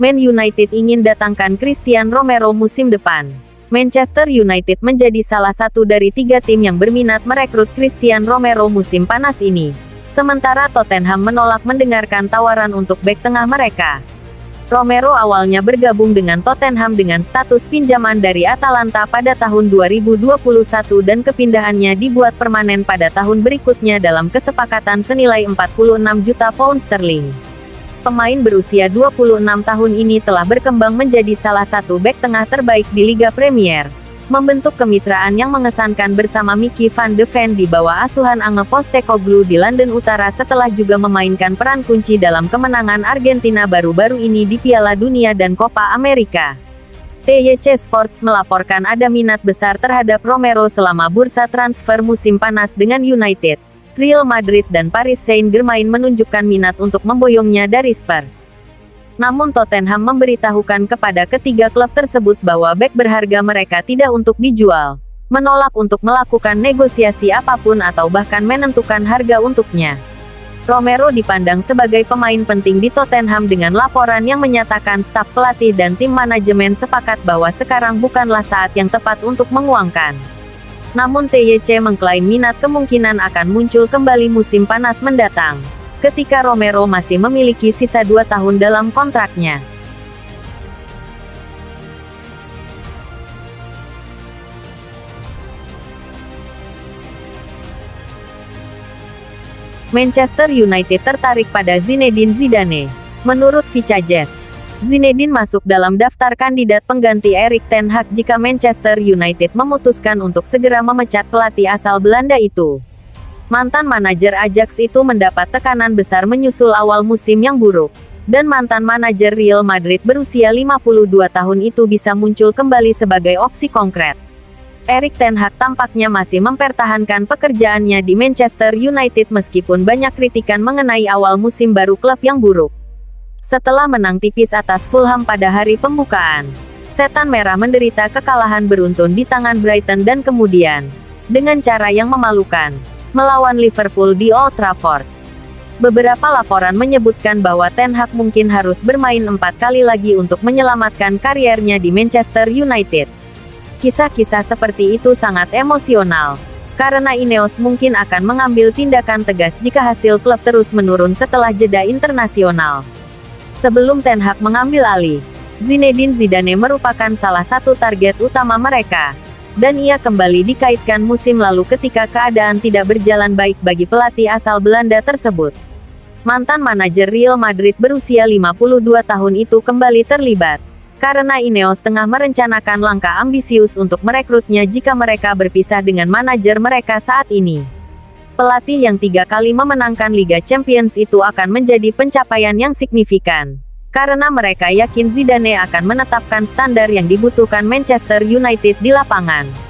Man United ingin datangkan Christian Romero musim depan. Manchester United menjadi salah satu dari 3 tim yang berminat merekrut Christian Romero musim panas ini. Sementara Tottenham menolak mendengarkan tawaran untuk bek tengah mereka. Romero awalnya bergabung dengan Tottenham dengan status pinjaman dari Atalanta pada tahun 2021 dan kepindahannya dibuat permanen pada tahun berikutnya dalam kesepakatan senilai 46 juta pound sterling. Pemain berusia 26 tahun ini telah berkembang menjadi salah satu bek tengah terbaik di Liga Premier, membentuk kemitraan yang mengesankan bersama Mickey van de Ven di bawah asuhan Ange Postecoglou di London Utara setelah juga memainkan peran kunci dalam kemenangan Argentina baru-baru ini di Piala Dunia dan Copa America. TYC Sports melaporkan ada minat besar terhadap Romero selama bursa transfer musim panas dengan United, Real Madrid dan Paris Saint-Germain menunjukkan minat untuk memboyongnya dari Spurs. Namun Tottenham memberitahukan kepada ketiga klub tersebut bahwa bek berharga mereka tidak untuk dijual, menolak untuk melakukan negosiasi apapun atau bahkan menentukan harga untuknya. Romero dipandang sebagai pemain penting di Tottenham dengan laporan yang menyatakan staf pelatih dan tim manajemen sepakat bahwa sekarang bukanlah saat yang tepat untuk menguangkan. Namun TYC mengklaim minat kemungkinan akan muncul kembali musim panas mendatang, ketika Romero masih memiliki sisa 2 tahun dalam kontraknya. Manchester United tertarik pada Zinedine Zidane. Menurut Vicajes, Zinedine masuk dalam daftar kandidat pengganti Erik ten Hag jika Manchester United memutuskan untuk segera memecat pelatih asal Belanda itu. Mantan manajer Ajax itu mendapat tekanan besar menyusul awal musim yang buruk, dan mantan manajer Real Madrid berusia 52 tahun itu bisa muncul kembali sebagai opsi konkret. Erik ten Hag tampaknya masih mempertahankan pekerjaannya di Manchester United meskipun banyak kritikan mengenai awal musim baru klub yang buruk. Setelah menang tipis atas Fulham pada hari pembukaan, Setan Merah menderita kekalahan beruntun di tangan Brighton dan kemudian, dengan cara yang memalukan, melawan Liverpool di Old Trafford. Beberapa laporan menyebutkan bahwa Ten Hag mungkin harus bermain 4 kali lagi untuk menyelamatkan kariernya di Manchester United. Kisah-kisah seperti itu sangat emosional, karena Ineos mungkin akan mengambil tindakan tegas jika hasil klub terus menurun setelah jeda internasional. Sebelum Ten Hag mengambil alih, Zinedine Zidane merupakan salah satu target utama mereka, dan ia kembali dikaitkan musim lalu ketika keadaan tidak berjalan baik bagi pelatih asal Belanda tersebut. Mantan manajer Real Madrid berusia 52 tahun itu kembali terlibat, karena Ineos tengah merencanakan langkah ambisius untuk merekrutnya jika mereka berpisah dengan manajer mereka saat ini. Pelatih yang 3 kali memenangkan Liga Champions itu akan menjadi pencapaian yang signifikan, karena mereka yakin Zidane akan menetapkan standar yang dibutuhkan Manchester United di lapangan.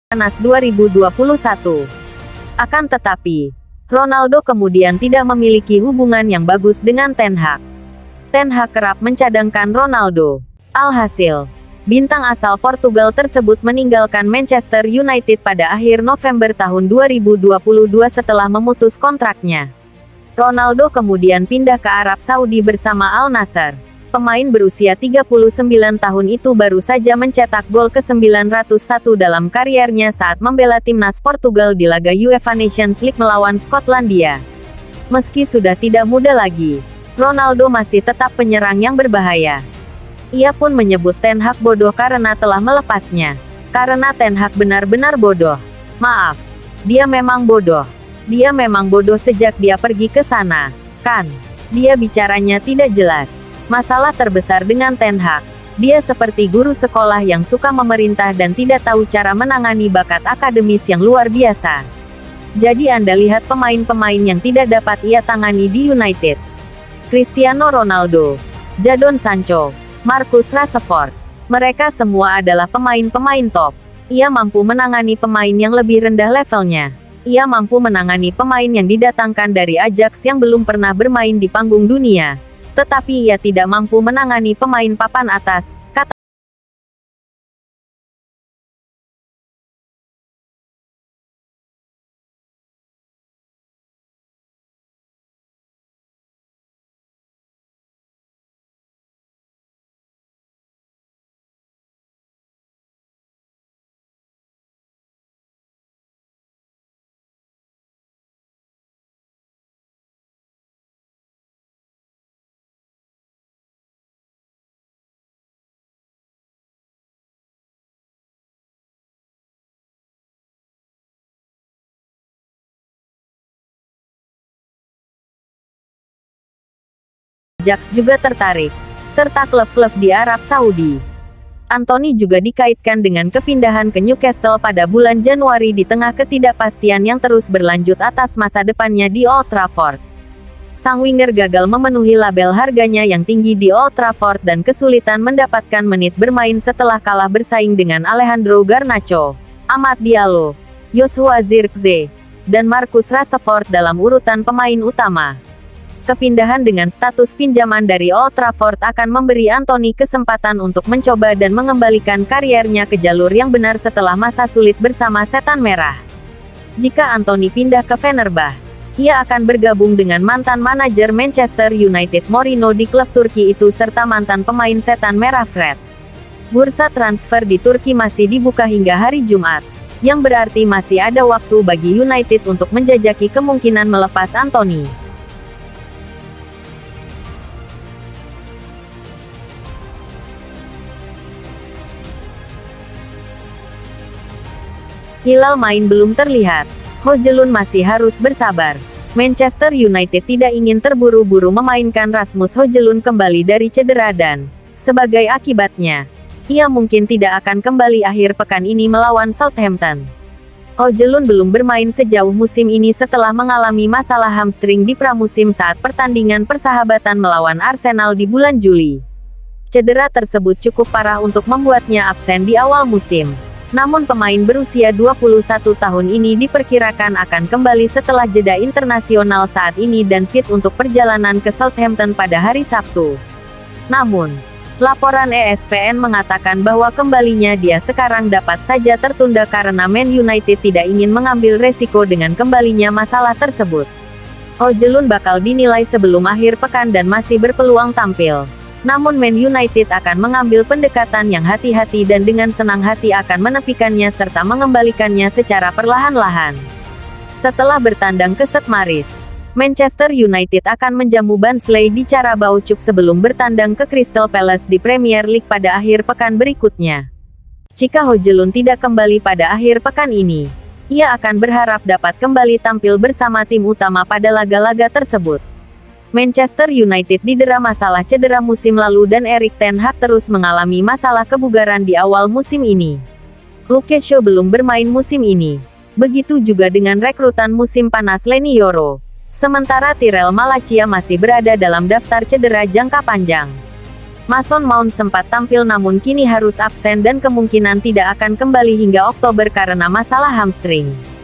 Panas 2021. Akan tetapi, Ronaldo kemudian tidak memiliki hubungan yang bagus dengan Ten Hag. Ten Hag kerap mencadangkan Ronaldo. Alhasil, bintang asal Portugal tersebut meninggalkan Manchester United pada akhir November tahun 2022 setelah memutus kontraknya. Ronaldo kemudian pindah ke Arab Saudi bersama Al Nassr. Pemain berusia 39 tahun itu baru saja mencetak gol ke-901 dalam kariernya saat membela timnas Portugal di laga UEFA Nations League melawan Skotlandia. Meski sudah tidak muda lagi, Ronaldo masih tetap penyerang yang berbahaya. Ia pun menyebut Ten Hag bodoh karena telah melepasnya. Karena Ten Hag benar-benar bodoh. Maaf, dia memang bodoh. Dia memang bodoh sejak dia pergi ke sana, kan? Dia bicaranya tidak jelas. Masalah terbesar dengan Ten Hag, dia seperti guru sekolah yang suka memerintah dan tidak tahu cara menangani bakat akademis yang luar biasa. Jadi Anda lihat pemain-pemain yang tidak dapat ia tangani di United. Cristiano Ronaldo. Jadon Sancho, Marcus Rashford. Mereka semua adalah pemain-pemain top. Ia mampu menangani pemain yang lebih rendah levelnya. Ia mampu menangani pemain yang didatangkan dari Ajax yang belum pernah bermain di panggung dunia. Tetapi ia tidak mampu menangani pemain papan atas, kata Ajax juga tertarik, serta klub-klub di Arab Saudi. Anthony juga dikaitkan dengan kepindahan ke Newcastle pada bulan Januari di tengah ketidakpastian yang terus berlanjut atas masa depannya di Old Trafford. Sang winger gagal memenuhi label harganya yang tinggi di Old Trafford dan kesulitan mendapatkan menit bermain setelah kalah bersaing dengan Alejandro Garnacho, Amad Diallo, Joshua Zirkzee, dan Marcus Rashford dalam urutan pemain utama. Kepindahan dengan status pinjaman dari Old Trafford akan memberi Anthony kesempatan untuk mencoba dan mengembalikan kariernya ke jalur yang benar setelah masa sulit bersama Setan Merah. Jika Anthony pindah ke Fenerbahce, ia akan bergabung dengan mantan manajer Manchester United Mourinho di klub Turki itu serta mantan pemain Setan Merah Fred. Bursa transfer di Turki masih dibuka hingga hari Jumat, yang berarti masih ada waktu bagi United untuk menjajaki kemungkinan melepas Anthony. Hilal main belum terlihat. Højlund masih harus bersabar. Manchester United tidak ingin terburu-buru memainkan Rasmus Højlund kembali dari cedera dan, sebagai akibatnya, ia mungkin tidak akan kembali akhir pekan ini melawan Southampton. Højlund belum bermain sejauh musim ini setelah mengalami masalah hamstring di pramusim saat pertandingan persahabatan melawan Arsenal di bulan Juli. Cedera tersebut cukup parah untuk membuatnya absen di awal musim. Namun pemain berusia 21 tahun ini diperkirakan akan kembali setelah jeda internasional saat ini dan fit untuk perjalanan ke Southampton pada hari Sabtu. Namun, laporan ESPN mengatakan bahwa kembalinya dia sekarang dapat saja tertunda karena Man United tidak ingin mengambil resiko dengan kembalinya masalah tersebut. Højlund bakal dinilai sebelum akhir pekan dan masih berpeluang tampil. Namun Man United akan mengambil pendekatan yang hati-hati dan dengan senang hati akan menepikannya serta mengembalikannya secara perlahan-lahan. Setelah bertandang ke St. Mary's, Manchester United akan menjamu Barnsley di Carabao Cup sebelum bertandang ke Crystal Palace di Premier League pada akhir pekan berikutnya. Jika Højlund tidak kembali pada akhir pekan ini, ia akan berharap dapat kembali tampil bersama tim utama pada laga-laga tersebut. Manchester United didera masalah cedera musim lalu dan Erik ten Hag terus mengalami masalah kebugaran di awal musim ini. Luke Shaw belum bermain musim ini. Begitu juga dengan rekrutan musim panas Leny Yoro. Sementara Tyrell Malacia masih berada dalam daftar cedera jangka panjang. Mason Mount sempat tampil namun kini harus absen dan kemungkinan tidak akan kembali hingga Oktober karena masalah hamstring.